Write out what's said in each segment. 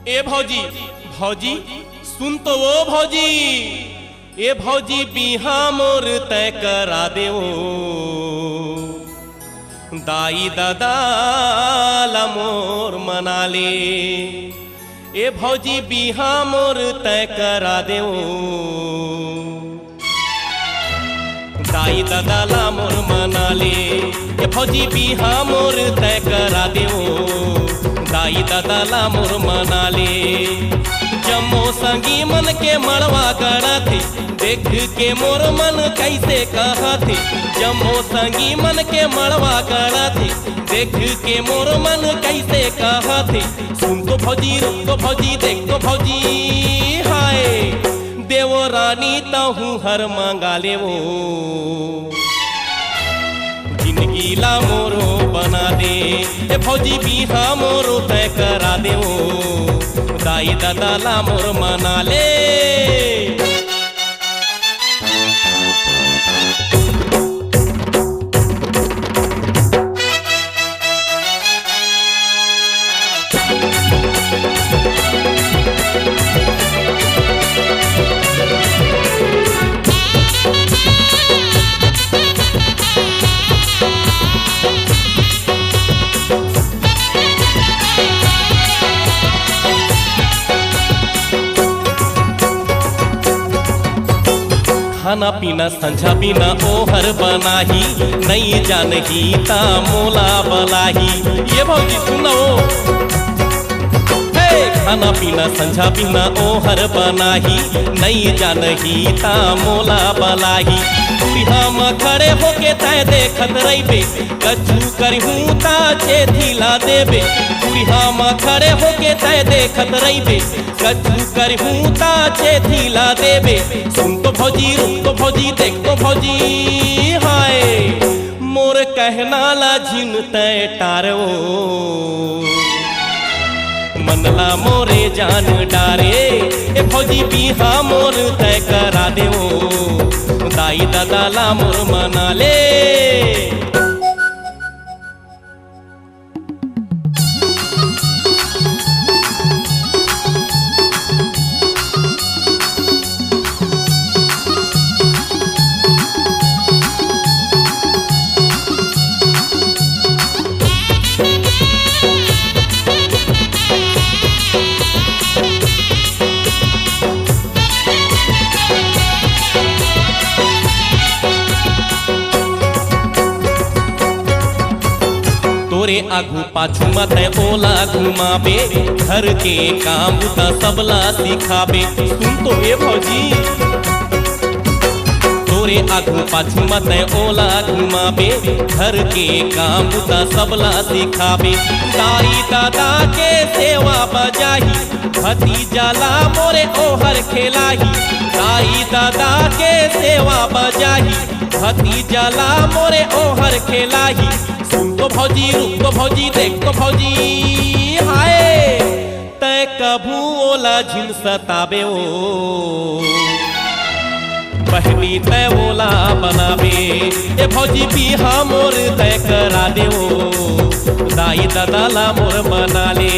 ए भौजी भौजी सुन तो वो भौजी ए भौजी बिहा मोर तय करा देओ दाई दादा ला मोर मना ले। ए भौजी बिहा मोर तय करा देओ दाई दादा ला मोर मना ले। ए भौजी बिहा मोर तय करा देओ दाई दादा ला मोर मना ले। जम्मो संगी मन के मड़वा गड़ा थे देख के मोर मन कैसे कहा थे। जम्मो संगी मन के मड़वा गड़ा थे देख के मोर मन कैसे कहा थे। सुन तो भौजी रुक तो भौजी देख तो भौजी हाय देवो रानी तहू हर मांगा ले वो जिंदगी ला मोरो बना दे। ए भौजी बिहा मोरो तय करा दे दाई दादा ला मोर मना ले। खाना पीना संझा बिना ओहर बनाही नहीं जानही ता मोला बलाही। ये भौजी सुनो खाना पीना संझा बिना ओहर बनाही नहीं जानही ता मोला बलाही। हम खड़े होके तय देखत रहिबे कछु करहूँ ता चेथी ला देबे। हम खड़े होके तय देखत रहिबे कछु करहूँ ता चेथी ला देबे। सुन तो भौजी रुक तो भौजी देख तो भौजी हाय मोर कहना ला झिन तय टारो मनला मोरे जान डारे। ए भौजी बिहा मोर तय करा देओ दाई दादा ला मोर मना ले। तोरे आगू पाछू मत ओला घुमाबे घर के काम बुता सबला सिखाबे। सुन तो ए भौजी तोरे आगू पाछू मत ओला घुमाबे घर के काम बुता सबला सिखाबे। दाई दादा के सेवा बजाही भतीजा ला मोरे ओहर खेलाही। दाई दादा के सेवा बजाही भतीजा ला मोरे ओहर खेलाही। सुन तो भौजी रुक तो भौजी देख तो भौजी हाय तय कभू ओला झिन सताबे ओ बहनी तय ओला बनाबे। ए भौजी बिहा मोर तय करा देओ दाई दादा ला मोर मना ले।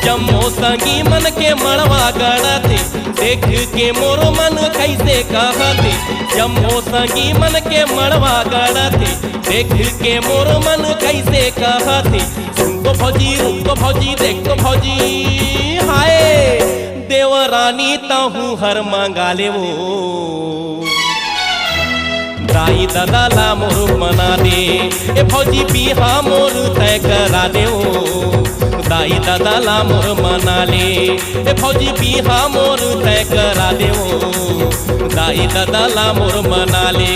जम्मो संगी मन के मड़वा गड़ा थे देख के मोर मन कैसे कहा थे। जम्मो संगी मन के मड़वा गड़ा थे देख के मोर मन कैसे कहा थे। सुन तो भौजी रुक तो भौजी देख तो भौजी हाय देवरानी तहू हर मांगा ले वो दाई दादा ला मोर मना दे। ए भौजी बिहा मोर तय करा देओ दाई दादा ला मोर मना ले। ए भौजी बिहा मोर तय करा देओ दाई दादा ला मोर मना ले।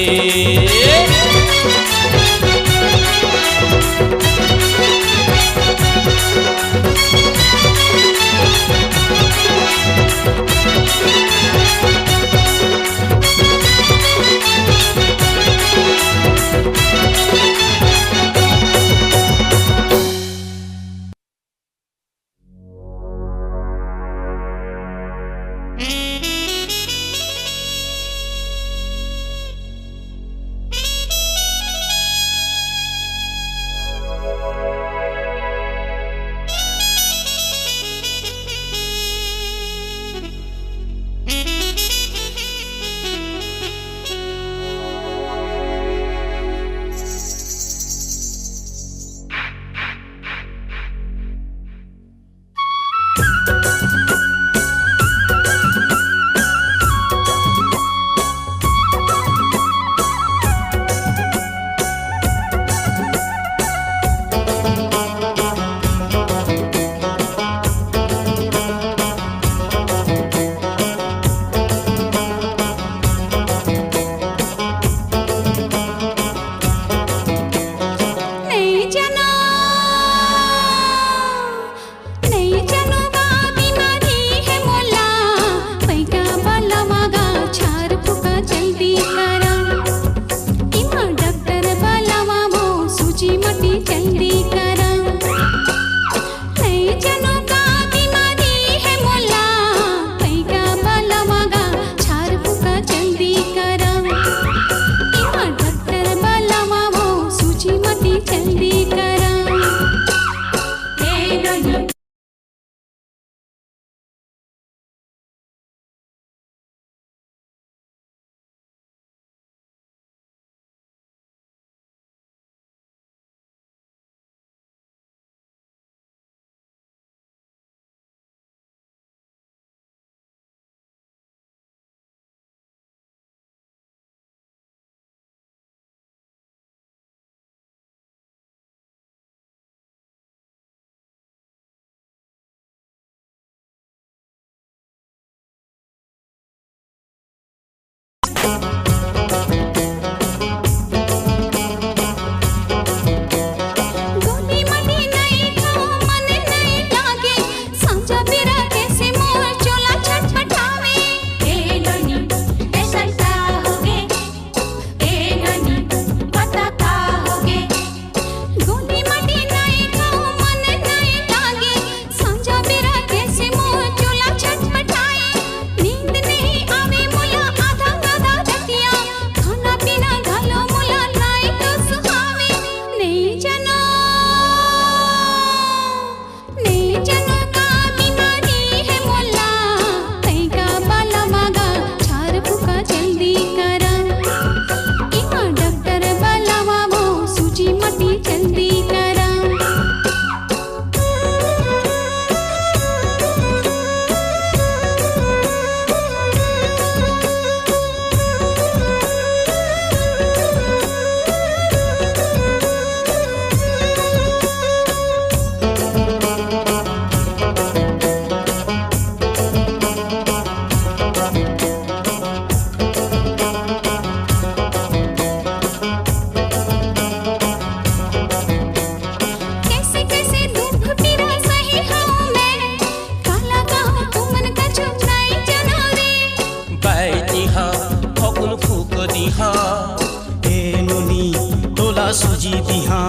सूझी दिहा।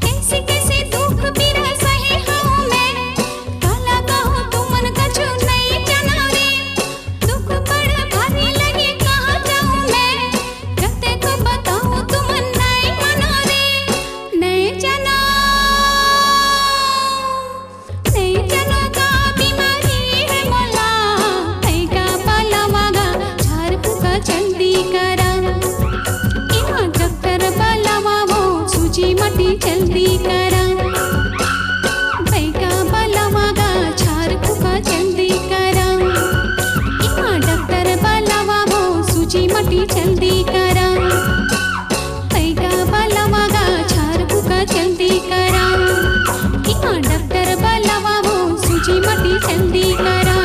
कैसे कैसे दुख पीड़ा सहे हूँ मैं, काला कहूँ तू मन कछु नहीं जाना रे। दुख बड़ा भारी लगे कहाँ जाऊँ मैं, कते को बताऊँ तू मन नहीं मानो रे। नहीं जानो का बीमारी है मोला, नहीं का पाला मागा झाड़ फूका जल्दी करा। यहाँ डॉक्टर बलवाओ सूजी मटी जल्दी करा। भैया बलवागा झाड़ फूका जल्दी करा। यहाँ डॉक्टर बलवाओ सूजी मटी जल्दी करा। भैया बलवागा झाड़ फूका जल्दी करा। यहाँ डॉक्टर बलवाओ सूजी मटी जल्दी करा।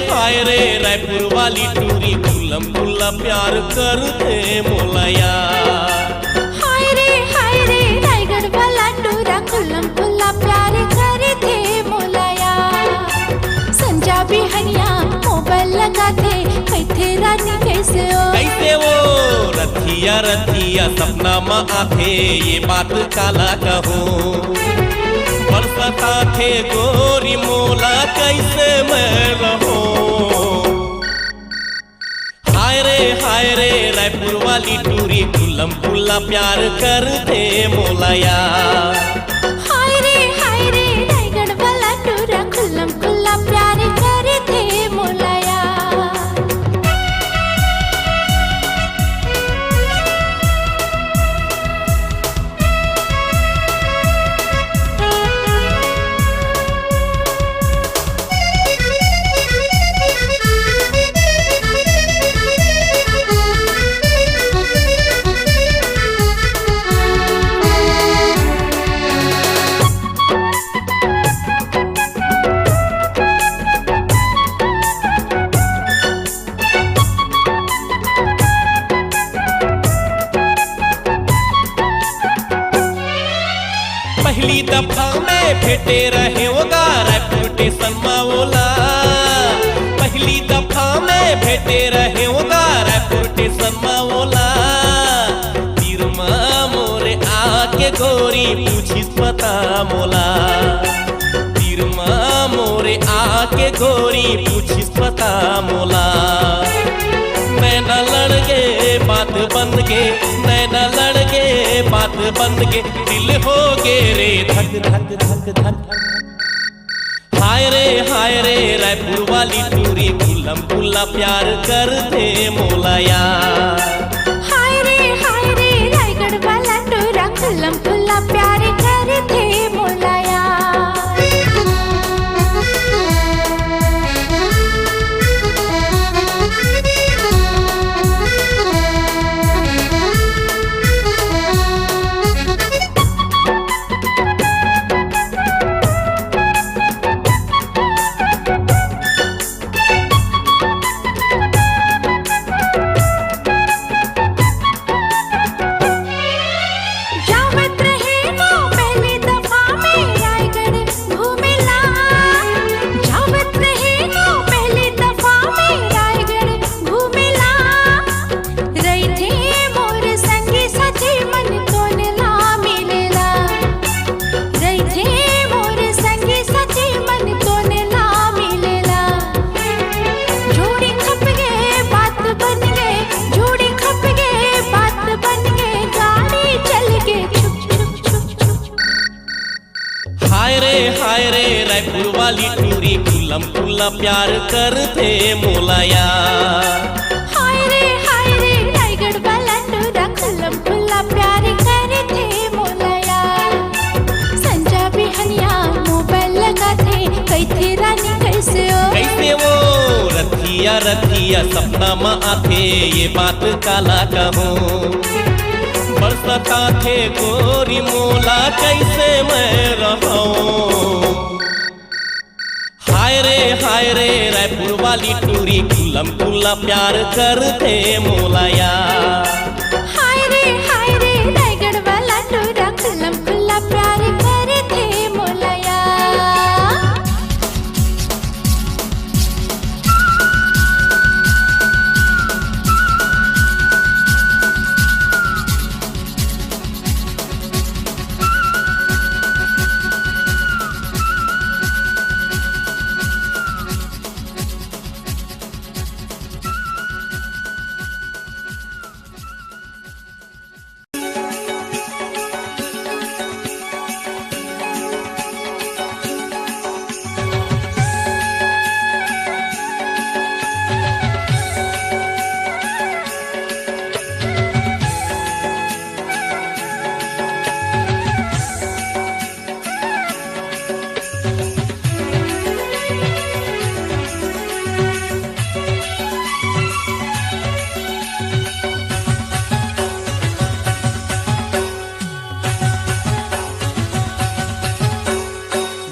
हाय रे रायपुर वाली टूरी गुल्लम गुल्ला प्यार करते मोलाया। हाय रे रायगढ़ वाला टूरा गुल्लम गुल्ला प्यार करे थे मोलाया। संजा बिहनिया मोबाइल लगा थे कैथे रानी कैसे हो। कैसे वो रथिया रथिया सपना माँ आथे ये बात काला कहो। बरसता थे गोरी मोला कैसे मैं रहो। हाय रे रायपुर वाली टूरी गुल्लम गुल्ला प्यार करते मोलाया। हाय रे रायगढ़ वाला टूरा गुल्लम गुल्ला प्यार करे थे मोलाया। पहली दफा में भेटे रहे होगा रायपुर स्टेशन माओला। पहली दफा में भेटे रहे होगा रायपुर स्टेशन माओला। तीर माँ मोरे आके गोरी पूछिस पता मोला। तीर माँ मोरे आके गोरी पूछिस पता मोला। नैना लड़ गए बात बन गए, नैना लड़ गए बात बन गए, दिल हो गे रे धक धक धक धक। हाय रे रायपुर वाली टूरी गुल्लम गुल्ला प्यार करते मोलाया। हाय रे रायगढ़ वाला टूरा गुल्लम गुल्ला प्यार करते मोलाया। हाय रे रायपुर वाली टूरी गुल्लम गुल्ला प्यार करते मोलाया। हाय रे रायगढ़ वाला टूरा गुल्लम गुल्ला प्यार करते मोलाया। संजा बिहनिया मोबाइल लगा थे कैथे रानी कैसे हो। कैसे वो रथिया रतिया रतिया सपना में आथे ये बात काला कहूँ। बरसता थे गोरी मोला कैसे मैं रहूं। हाय रे रायपुर वाली टूरी कुलम कुल्ला प्यार करते मोलाया। हाय रे रायगढ़ वाला टूरा कुलम कुल्ला प्यार करते मोलाया।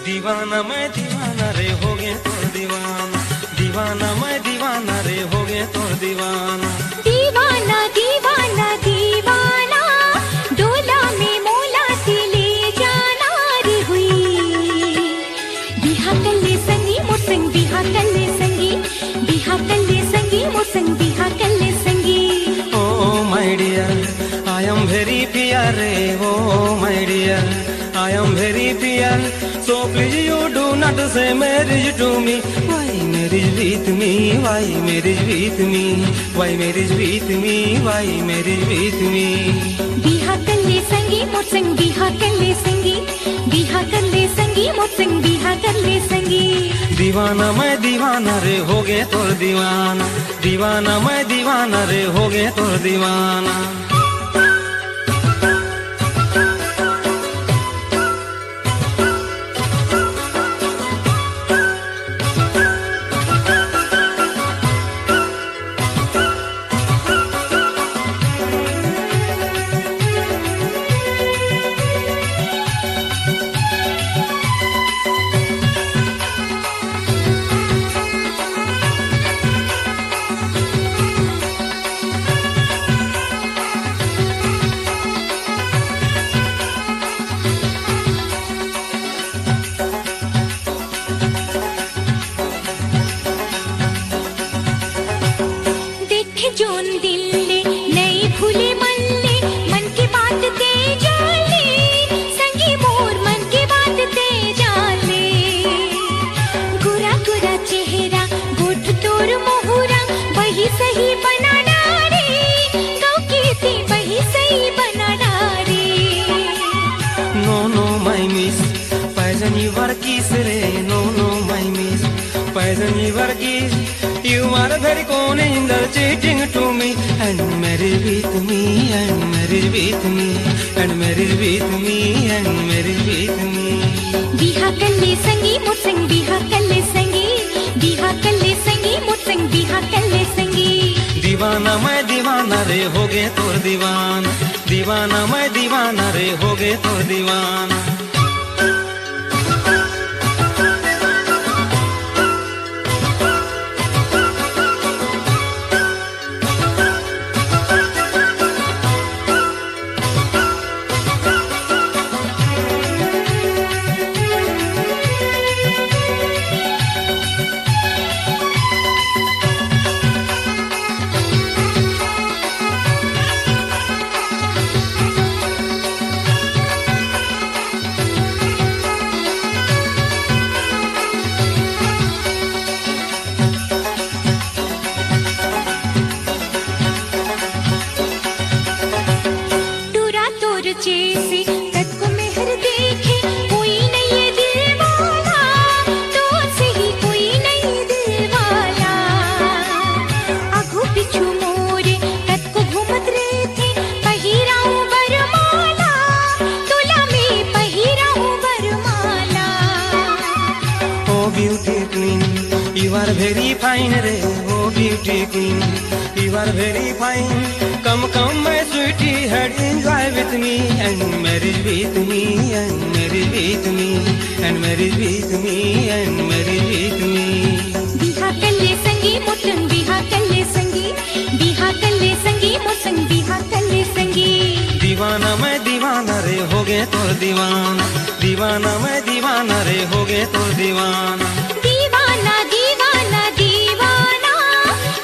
दीवाना मैं दीवाना रे हो गए तो दीवाना। दीवाना मैं दीवाना रे हो गए तो दीवाना। दीवाना दीवाना दीवाना डोला में मोला से ले जाना रे हुई। बिहा कल्ले संगी मोर संग बिहा कल्ले संगी। बिहा कल्ले संगी मोर संग बिहा कल्ले संगी। Oh my dear, I am very dear रे। Oh my dear, I am very dear. So please you do not say marriage to me. Why marriage with me? Why marriage with me? Why marriage with me? Why marriage with me? बिहा कल्ले संगी मोर संग बिहा कल्ले संगी। बिहा कल्ले संगी मोर संग बिहा कल्ले संगी। दीवाना मैं दीवाना रे हो गए तो दीवाना। दीवाना मैं दीवाना रे हो गए तो दीवाना। जोन दिल ले नई भूले मन ले मन की बात ते जाले। संगी मोर मन की बात ते जाले। गुरा गुरा चेहरा गोठ तोर मोहरा वही सही बना डारे। गाँव की थी वही सही बना डारे। No my miss, poison you are kiss re. No my miss, poison you are kiss. You are very cunning in the cheating to me. And marry with me, and marry with me, and marry with me, and marry with me. बिहा कल्ले संगी मोर संग बिहा कल्ले संगी। बिहा कल्ले संगी मोर संग बिहा कल्ले संगी। दीवाना मैं दीवाना रे हो गए तो दीवाना। दीवाना मैं दीवाना रे हो गए तो दीवाना। You are very fine re, beauty queen. You are very fine. Come, come, my sweetie, had enjoy with me and marriage with me and marriage with me and marriage with me and marriage with me. बिहा कल्ले संगी मोटन बिहा कल्ले संगी बिहा कल्ले संगी मोसंग बिहा कल्ले संगी दीवाना मैं दीवाना रे हो गए तो दीवाना दीवाना मैं दीवाना रे हो गए तो दीवाना दीवाना दीवाना दीवाना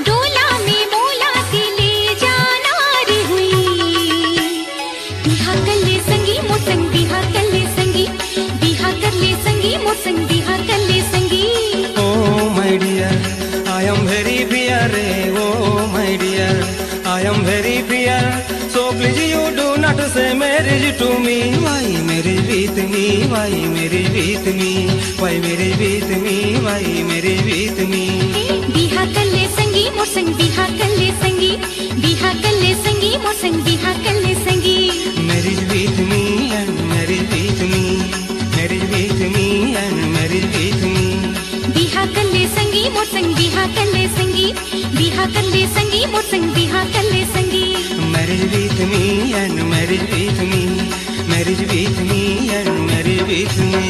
डोला में मोला के ले जाना रे हुई बिहा कल्ले संगी मोसंग बिहा कल्ले संगी बिहा कल्ले संगी मोसंग बिहा कल्ले संगी Oh my dear, I am very fear, oh my dear, I am very fear. So please you do not say marriage to me. Why marriage with me? Why marriage with me? Why marriage with me? Why marriage with me? बिहा कल्ले संगी मोसंग बिहा कल्ले संगी बिहा कल्ले संगी मोसंग बिहा कल्ले संगी Marriage with me and marriage with me, marriage with me and marriage with me. बिहा कल्ले संगी मोसंग बिहा कल्ले संगी बिहा कल्ले संगी मोसंग बिहा कल्ले संगी Marriage with me and marriage with me, marriage with me and marriage with me.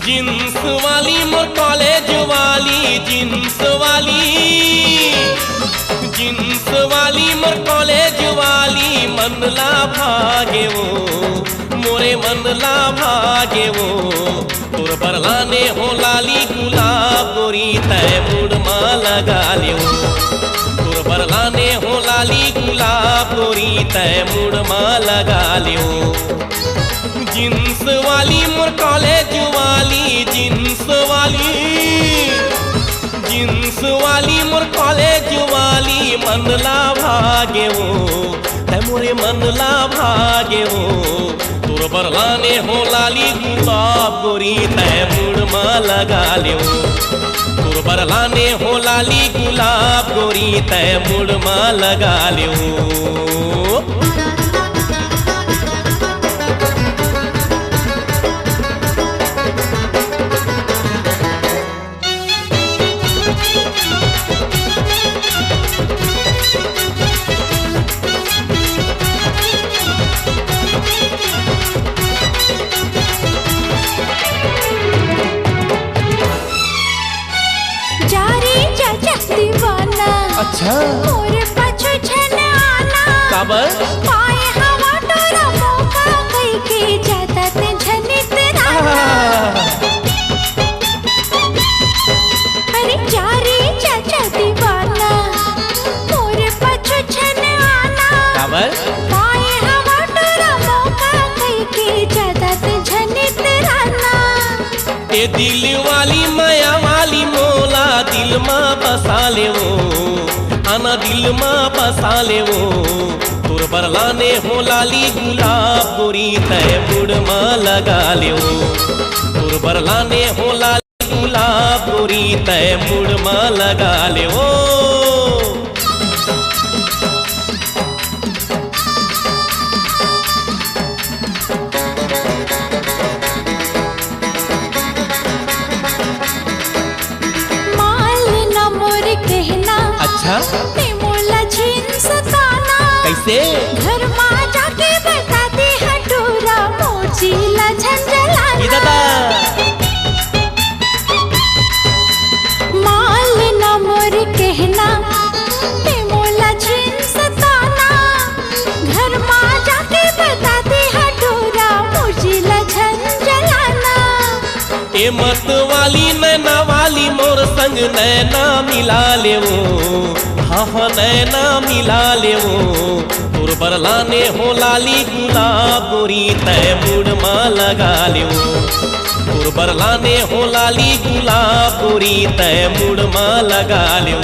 Jeans वाली मोर कॉलेज वाली जींस वाली मोर कॉलेज वाली मन ला भागे वो मोरे मन ला भागे वो तोर बरलाने हो लाली गुलाब गोरी तय मुड़ माँ लगा ले तोर बरलाने हो लाली गुलाब गोरी तय मुड़ माँ लगा ले जींस वाली मोर कॉलेज वाली जींस वाली मोर कॉलेज वाली मन ला भागे वो है मोरे मन ला भागे वो तोर बरलाने हो लाली गुलाब गोरी तय मुड़ माँ लगा ले तोर बरलाने हो लाली गुलाब गोरी तय मुड़ माँ लगा ले अच्छा मोर पाछो छन आना काबर पाए हवा तोरा मौका कई के जाता ते झनित राना अरे जा रे चाचा दीवाना मोर पाछो छन आना काबर पाए हवा तोरा मौका कई के जाता ते झनित राना ए दिल वाली माया वाली मोला दिल माँ बसा ले वो आना दिल माँ बसा ले वो तोर बरलाने हो लाली गुलाब गोरी तय मुड़ माँ लगा ले तोर बरलाने हो लाली गुलाब गोरी तय मुड़ माँ लगा ले अच्छा मोला जींस ताना कैसे घर माँ जाके बताते हटूरा मोचीला झंझलाना दादा माल न मोर कहना ते मोला जींस ताना घर माँ जाके बताते हटूरा मोचीला झंझलाना ए मत वाली नैना वाली मोर संग नैना मिला ले हाँ हाँ नैना मिला ले तोर बरलाने हो लाली गुलाब गोरी तय मुड़ माँ लगा ले तोर बरलाने हो लाली गुलाब गोरी तय मुड़ माँ लगा ले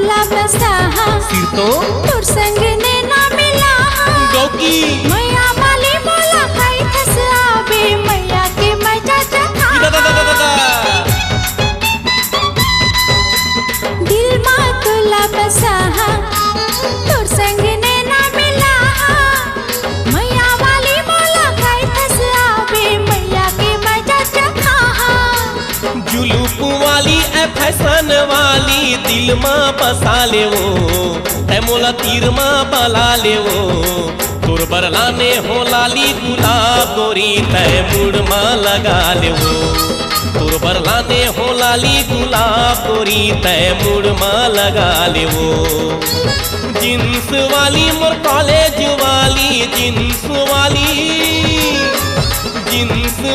तुला बसाहा फिर तो तुर संग ने ना मिला गौकी मैया वाली बोला खाई थस आवे मैया के मजा चखा दिल मा तुला बसाहा तुर संग ने ना मिला मैया वाली बोला खाई थस आवे मैया के मजा चखा जुलूप वाली ए फैशन वाली दिल मां बसा ले वो ए मोला तीर मां बला ले वो तुर बरलाने हो लाली गुलाब गोरी तय मुड़ मां लगा ले वो तुर बरलाने हो लाली गुलाब गोरी तय मुड़ मां लगा ले वो जींस वाली मोर कॉलेज वाली जींस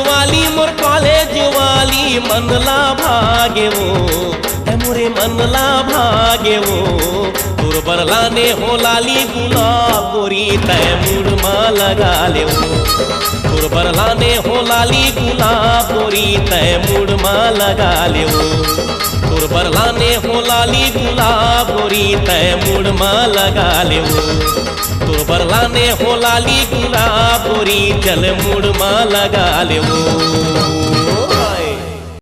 वाली मोर कॉलेज वाली मनला भागे वो ए मोरे मनला भागे वो तुर बरलाने हो लाली गुलाब गोरी तय मुड़ मां लगा ले वो तुर बरलाने हो लाली गुलाब गोरी तय मुड़ मां लगा ले वो तुर बरलाने हो लाली गुलाब गोरी तय मुड़ मां लगा ले वो तुर बरलाने हो लाली गुलाब गोरी चल मुड़ मां लगा ले वो